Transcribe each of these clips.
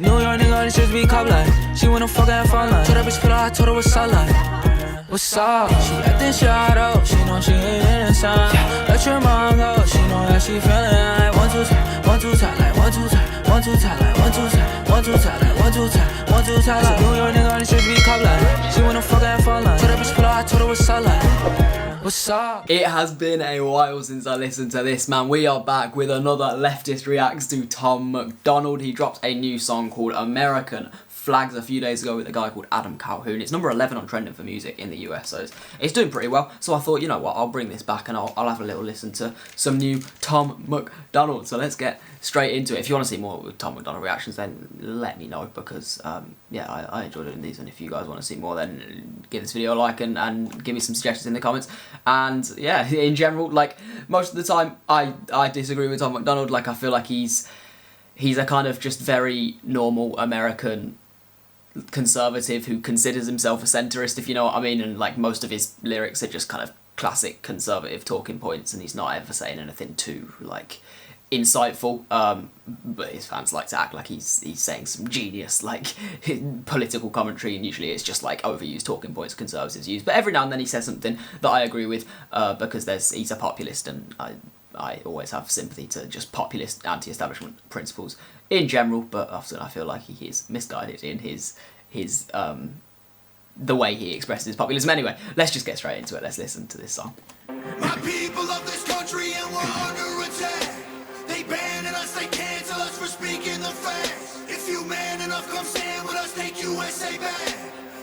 New York nigga, this just be cop like. She wanna fuck at front line. Told that bitch put her, I told her what's up like. What's up? She acting shot up. She know she ain't inside. Let your mom go. She know that she feeling like 1 2 time, 1 2 time, like 1 2 time, 1 2 time, like 1 2 time, 1 2 time, like 1 2 time, 1 2 time. Like New York nigga, this just be cop like. She wanna fuck at front line. Told that bitch put her, I told her what's up like. What's up? It has been a while since I listened to this, man. We are back with another Leftist reacts to Tom MacDonald. He dropped a new song called American Flags a few days ago with a guy called CALHOUN. It's number 11 on trending for music in the US, so it's doing pretty well. So I thought, you know what, I'll bring this back and I'll have a little listen to some new Tom MacDonald. So let's get straight into it. If you want to see more with Tom MacDonald reactions, then let me know, because yeah, I enjoy doing these, and if you guys want to see more, then give this video a like and give me some suggestions in the comments. And yeah, in general, like, most of the time I disagree with Tom MacDonald. Like, I feel like he's a kind of just very normal American conservative who considers himself a centrist, if you know what I mean, and like most of his lyrics are just kind of classic conservative talking points, and he's not ever saying anything too like insightful, but his fans like to act like he's saying some genius like political commentary, and usually it's just like overused talking points conservatives use. But every now and then he says something that I agree with, because he's a populist, and I always have sympathy to just populist anti-establishment principles in general, but often I feel like he is misguided in his the way he expresses his populism. Anyway, let's just get straight into it. Let's listen to this song. My people of this country, and we're under attack. They banning us, they cancel us for speaking the facts. If you man enough, come stand with us, take USA back.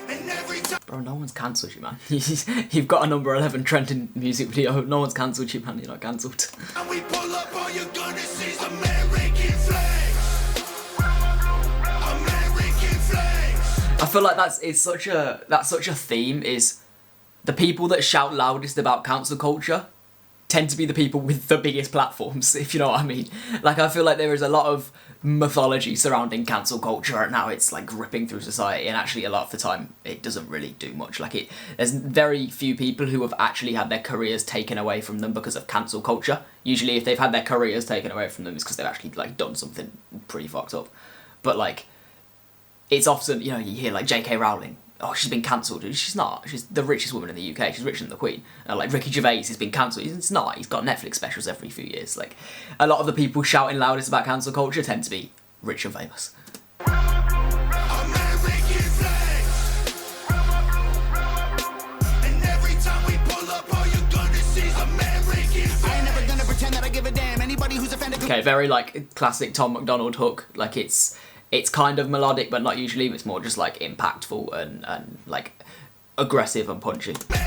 And every time, bro, no one's cancelled you, man. You've got a number 11 trending music video. No one's cancelled you, man. You're not cancelled. and we pull up, all you're gonna see is American flags. American flags. I feel like that's such a theme, is the people that shout loudest about cancel culture tend to be the people with the biggest platforms, if you know what I mean. Like, I feel like there is a lot of mythology surrounding cancel culture, and now it's like ripping through society, and actually a lot of the time it doesn't really do much. Like, there's very few people who have actually had their careers taken away from them because of cancel culture. Usually if they've had their careers taken away from them, it's because they've actually like done something pretty fucked up. But like, it's often, you know, you hear like J.K. Rowling, oh, she's been cancelled. She's not. She's the richest woman in the UK. She's richer than the Queen. Like, Ricky Gervais has been cancelled. It's not. He's got Netflix specials every few years. Like, a lot of the people shouting loudest about cancel culture tend to be rich and famous. American flags. And every time we pull up, all you're gonna see is American flags. I ain't never gonna pretend that I give a damn. Anybody who's offended. Okay, very like classic Tom MacDonald hook. Like, it's kind of melodic, but not usually. It's more just like impactful and like aggressive and punchy. I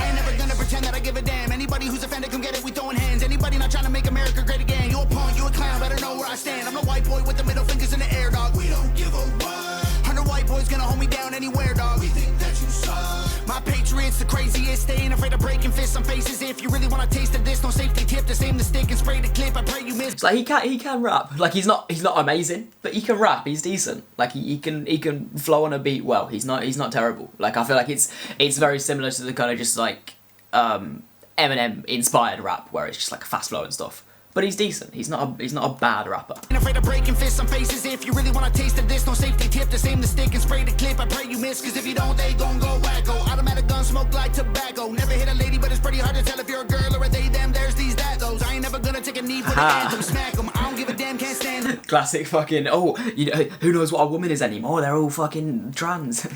ain't never gonna pretend that I give a damn. Anybody who's offended, come get it, we throwing hands. Anybody not trying to make America great again, you a punk, you a clown, better know where I stand. I'm the white boy with the middle fingers in the air, dog. We don't give a what. 100 white boys gonna hold me down anywhere, dog. We think that you suck. My Patriots the craziest, they ain't afraid of breaking fists on faces. If you really want a taste of this, no safety tip, just aim the stick and spray the clip. I pray you miss. It's like he can rap. Like, he's not amazing, but he can rap. He's decent. Like, he can flow on a beat well. He's not terrible. Like, I feel like it's very similar to the kind of just like Eminem inspired rap, where it's just like fast flow and stuff. But he's decent. He's not a bad rapper. Ain't afraid of breaking fists on faces. If you really want a taste of this, no safety tip, just aim the stick and spray the clip. I pray you miss, cause if you don't, they gon' go wacko. Automatic gun smoke like tobacco. Never hit a lady, but it's pretty hard to tell if you're a girl or a they, them, there's these, that, those. I ain't never gonna take a knee for the anthem, smack them. I don't give a damn, can't stand them. Classic fucking, oh, you know, who knows what a woman is anymore? They're all fucking trans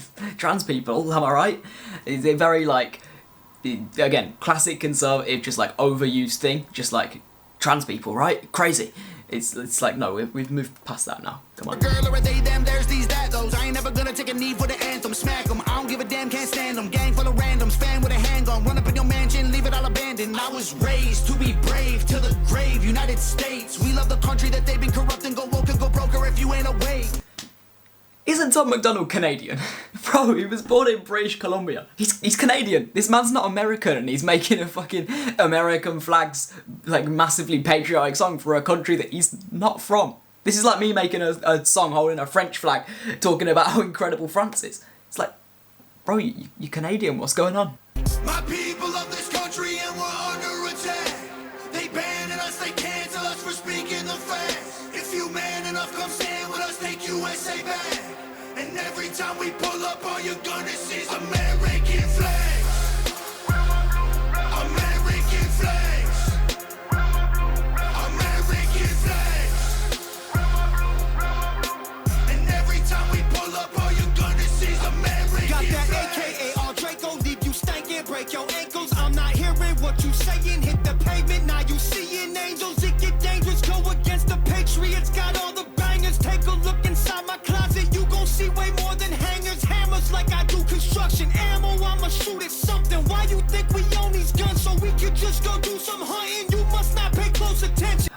people, am I right? They're very like, again, classic conservative, just like overused thing, just like trans people, right? Crazy. It's like, no, we've moved past that now. Come on. Girl or a they, them, there's these, that, those. I ain't never gonna take a knee for the anthem, smack them. I don't give a damn, can't stand them. Gang full of randoms, fan with a handgun, run up in your mansion, leave it all abandoned. I was raised to be brave to the grave. United States, we love the country that they've been corrupting. Go woke and go broker if you ain't awake. Isn't Tom MacDonald Canadian? Bro, he was born in British Columbia. He's Canadian. This man's not American, and he's making a fucking American flags, like, massively patriotic song for a country that he's not from. This is like me making a song holding a French flag, talking about how incredible France is. It's like, bro, you're Canadian. What's going on? My people of this country, and we're under attack. They banning us, they cancel us for speaking the facts. If you man enough, come stand with us, take USA USA band. And every time we pull up, all you're gonna see is American flags. American flags. American flags. And every time we pull up, all you're gonna see is American Got that flags. AKA all Draco, leave you stankin', break your ankles. I'm not hearing what you saying. Hit the pavement, now you seeing angels. It get dangerous, go against the Patriots. Got all the bangers. Take a look inside my closet. You gon' see way more than hangers, hammers like I do construction. Ammo, I'ma shoot at something. Why you think we own these guns so we could just go do some hunting? You must not pay close attention.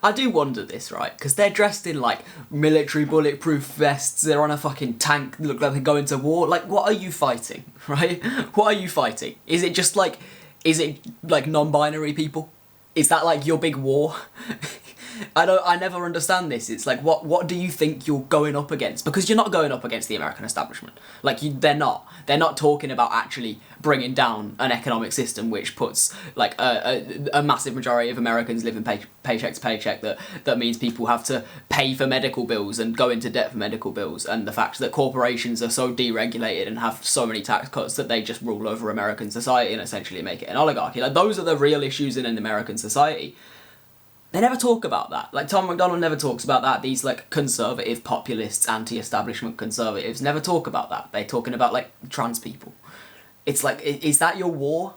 I do wonder this, right? Because they're dressed in, like, military bulletproof vests, they're on a fucking tank, look like they're going to war. Like, what are you fighting, right? What are you fighting? Is it just, like, non-binary people? Is that, like, your big war? I never understand this. It's like, what do you think you're going up against? Because you're not going up against the American establishment. Like, they're not. They're not talking about actually bringing down an economic system which puts, like, a massive majority of Americans living paycheck to paycheck. That means people have to pay for medical bills and go into debt for medical bills. And the fact that corporations are so deregulated and have so many tax cuts that they just rule over American society and essentially make it an oligarchy. Like, those are the real issues in an American society. They never talk about that. Like, Tom MacDonald never talks about that. These, like, conservative populists, anti-establishment conservatives never talk about that. They're talking about, like, trans people. It's like, is that your war?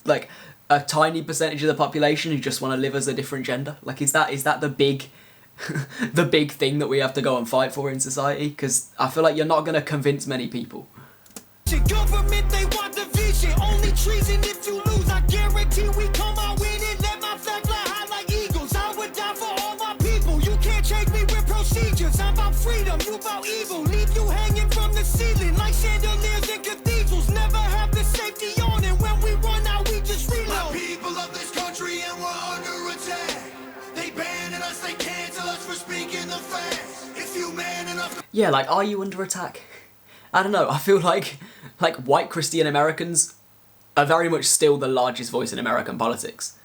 Like, a tiny percentage of the population who just want to live as a different gender? Like, is that the big the big thing that we have to go and fight for in society? Because I feel like you're not going to convince many people. Government, they want division. Only treason if you lose. I guarantee we come out winning. Let my flag fly high like eagles. I would die for all my people. You can't change me with procedures. I'm about freedom, you about evil. Leave you hanging from the ceiling like chandeliers in cathedrals. Never have the safety on, and when we run out, we just reload. My people of this country and we're under attack. They banning us, they cancel us for speaking the facts. If you man enough. Yeah, like, are you under attack? I don't know, I feel like white Christian Americans are very much still the largest voice in American politics.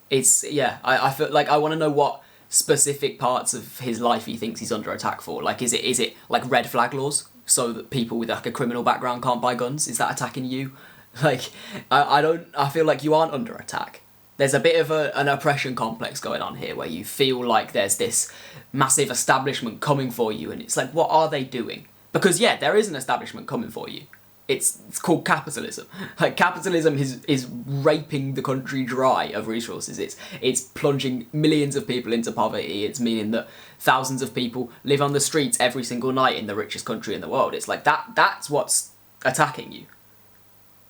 It's, yeah, I feel like I want to know what specific parts of his life he thinks he's under attack for. Like, is it like red flag laws, so that people with, like, a criminal background can't buy guns? Is that attacking you? Like, I feel like you aren't under attack. There's a bit of an oppression complex going on here, where you feel like there's this massive establishment coming for you, and it's like, what are they doing? Because, yeah, there is an establishment coming for you. It's called capitalism. Like, capitalism is raping the country dry of resources. It's plunging millions of people into poverty. It's meaning that thousands of people live on the streets every single night in the richest country in the world. It's like, that's what's attacking you.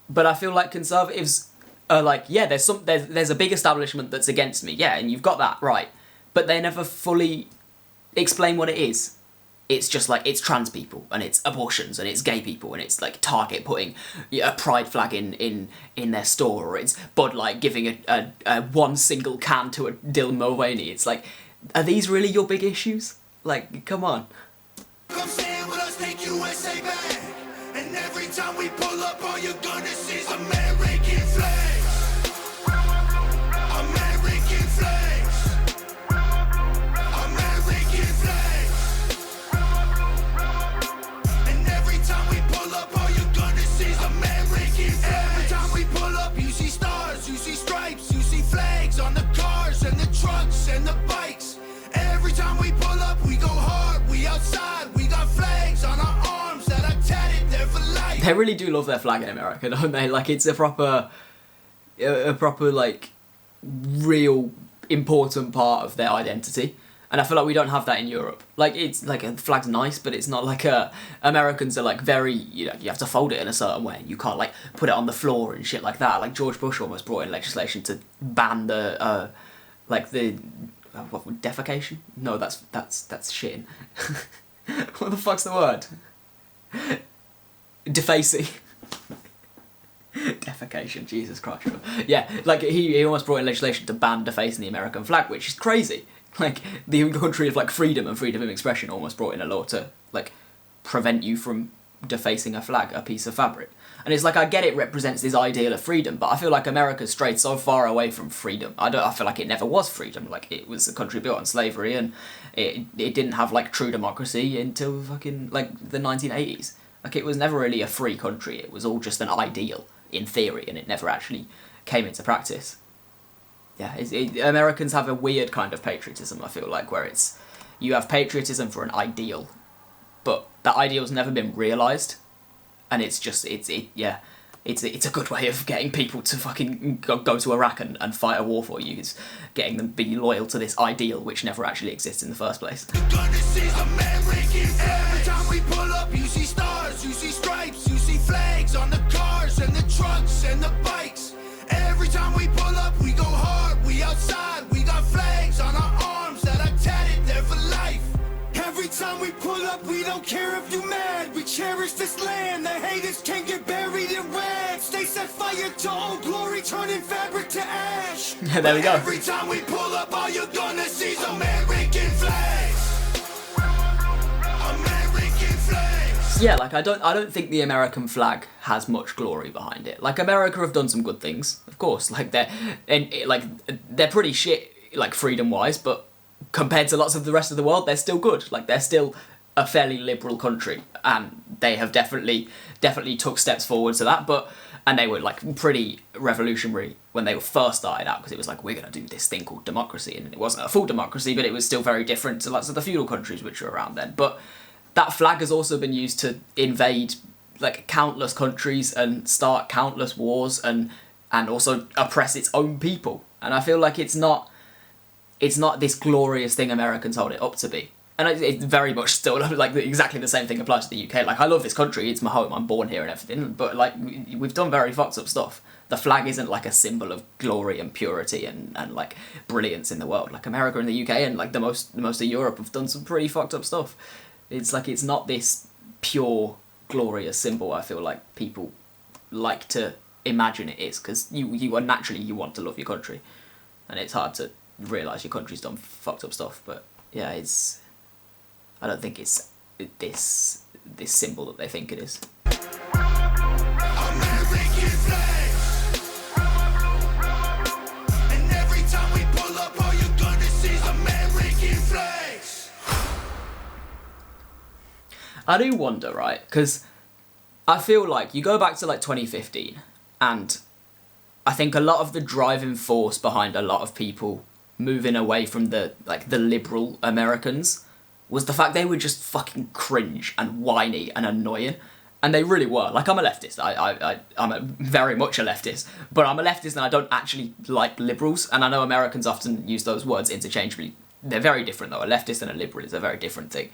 But I feel like conservatives are like, yeah, there's a big establishment that's against me, yeah, and you've got that, right. But they never fully explain what it is. It's just like, it's trans people, and it's abortions, and it's gay people, and it's like Target putting a pride flag in their store, or it's Bud Light giving a one single can to a Dylan Mulvaney. It's like, are these really your big issues? Like, come on. Come stand with us, take USA back. And every time we pull up, all you're gonna see is American flags. American flags. American flags. And every time we pull up, all you're gonna see is American flags. Every time we pull up, you see stars, you see stripes, you see flags on the cars and the trucks and the bikes. Every time we pull up, we go hard, we outside, we got flags on our arms that are tatted there for life. They really do love their flag in America, don't they? Like, it's a proper, like, real important part of their identity. And I feel like we don't have that in Europe. Like, it's like, a flag's nice, but it's not like Americans are like very, you know, you have to fold it in a certain way. You can't like put it on the floor and shit like that. Like, George Bush almost brought in legislation to ban the what, defecation? No, that's shitting. What the fuck's the word? Defacing. Defecation, Jesus Christ. Yeah, like, he almost brought in legislation to ban defacing the American flag, which is crazy. Like, the country of, like, freedom and freedom of expression almost brought in a law to, like, prevent you from defacing a flag, a piece of fabric. And it's like, I get it represents this ideal of freedom, but I feel like America strayed so far away from freedom. I feel like it never was freedom. Like, it was a country built on slavery, and it didn't have, like, true democracy until fucking, like, the 1980s. Like, it was never really a free country. It was all just an ideal, in theory, and it never actually came into practice. Yeah, Americans have a weird kind of patriotism, I feel like, where it's, you have patriotism for an ideal, but that ideal's never been realised. And it's just, it's a good way of getting people to fucking go to Iraq and fight a war for you. It's getting them to be loyal to this ideal, which never actually exists in the first place. Every time we pull up, you see stars, you see stripes, you see flags on the cars and the trucks and the bikes. Every time we pull up, we go hard, we outside, we got flags on our arms that are tatted there for life. Every time we pull up, we don't care if you mad. We cherish this land. The haters can't get buried in rags. They set fire to old glory, turning fabric to ash. There we go. Every time we pull up, all you're gonna see is American flags. American flags. Yeah, like, I don't think the American flag has much glory behind it. Like, America have done some good things, of course. Like, they're pretty shit, like, freedom-wise, but compared to lots of the rest of the world, they're still good. Like, they're still a fairly liberal country, and they have definitely took steps forward to that, and they were, like, pretty revolutionary when they were first started out, because it was like, we're going to do this thing called democracy, and it wasn't a full democracy, but it was still very different to lots of the feudal countries which were around then. But that flag has also been used to invade, like, countless countries and start countless wars, and also oppress its own people, and I feel like it's not this glorious thing Americans hold it up to be. And it's very much still, like, exactly the same thing applies to the UK. Like, I love this country, it's my home, I'm born here and everything, but, like, we've done very fucked up stuff. The flag isn't, like, a symbol of glory and purity and like, brilliance in the world. Like, America and the UK and, like, the most of Europe have done some pretty fucked up stuff. It's like, it's not this pure, glorious symbol I feel like people like to imagine it is, because you are naturally, you want to love your country. And it's hard to realise your country's done fucked up stuff, but yeah, I don't think it's this symbol that they think it is. American flags. And every time we pull up, all you're gonna see is American flags. I do wonder, right, because I feel like you go back to, like, 2015, and I think a lot of the driving force behind a lot of people moving away from the liberal Americans was the fact they were just fucking cringe and whiny and annoying. And they really were. Like, I'm a leftist. I'm very much a leftist. But I'm a leftist and I don't actually like liberals. And I know Americans often use those words interchangeably. They're very different, though. A leftist and a liberal is a very different thing.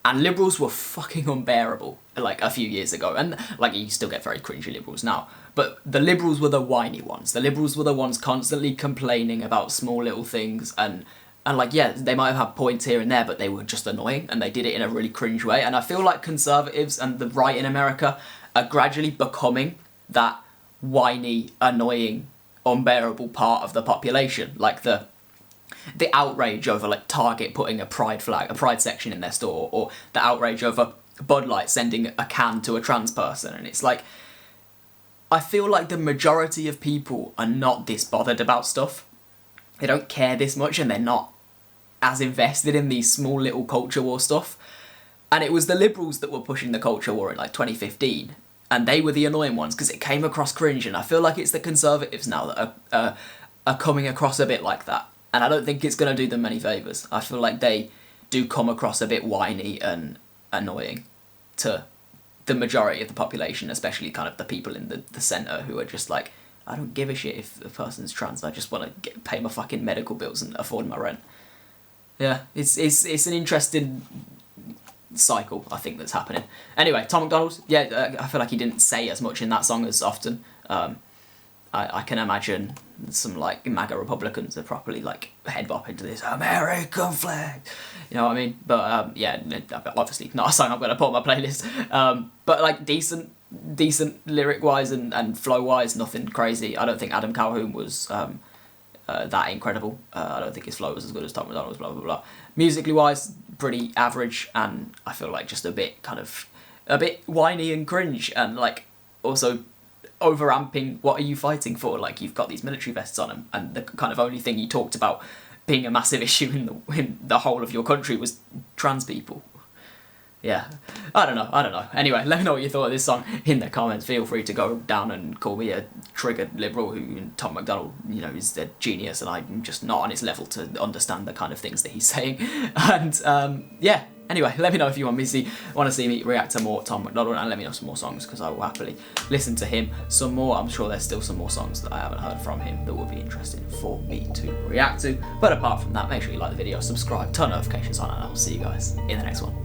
And liberals were fucking unbearable, like, a few years ago. And, like, you still get very cringy liberals now. But the liberals were the whiny ones. The liberals were the ones constantly complaining about small little things. And like, yeah, they might have had points here and there, but they were just annoying. And they did it in a really cringe way. And I feel like conservatives and the right in America are gradually becoming that whiny, annoying, unbearable part of the population. Like, the outrage over, like, Target putting a pride section in their store, or the outrage over Bud Light sending a can to a trans person. And it's like, I feel like the majority of people are not this bothered about stuff. They don't care this much, and they're not as invested in these small little culture war stuff. And it was the liberals that were pushing the culture war in, like, 2015, and they were the annoying ones because it came across cringe. And I feel like it's the conservatives now that are coming across a bit like that. And I don't think it's going to do them many favours. I feel like they do come across a bit whiny and annoying to the majority of the population, especially kind of the people in the centre who are just like, I don't give a shit if the person's trans, I just want to pay my fucking medical bills and afford my rent. Yeah, it's an interesting cycle, I think, that's happening. Anyway, Tom MacDonald, yeah, I feel like he didn't say as much in that song as often. I can imagine some, like, MAGA Republicans are properly, like, head bopping to this American flag, you know what I mean? But yeah, obviously not a song I'm going to put on my playlist. But, like, decent lyric wise and flow wise, nothing crazy. I don't think Adam Calhoun was that incredible. I don't think his flow was as good as Tom MacDonald's, blah blah blah. Musically wise, pretty average, and I feel like just a bit kind of a bit whiny and cringe, and like also overamping what are you fighting for? Like, you've got these military vests on them, and the kind of only thing you talked about being a massive issue in the whole of your country was trans people. Yeah, I don't know. Anyway, let me know what you thought of this song in the comments. Feel free to go down and call me a triggered liberal who Tom MacDonald, you know, is a genius, and I'm just not on his level to understand the kind of things that he's saying. And yeah, anyway, let me know if you want to see me react to more Tom MacDonald, and let me know some more songs, because I will happily listen to him some more. I'm sure there's still some more songs that I haven't heard from him that would be interesting for me to react to. But apart from that, make sure you like the video, subscribe, turn notifications on, and I'll see you guys in the next one.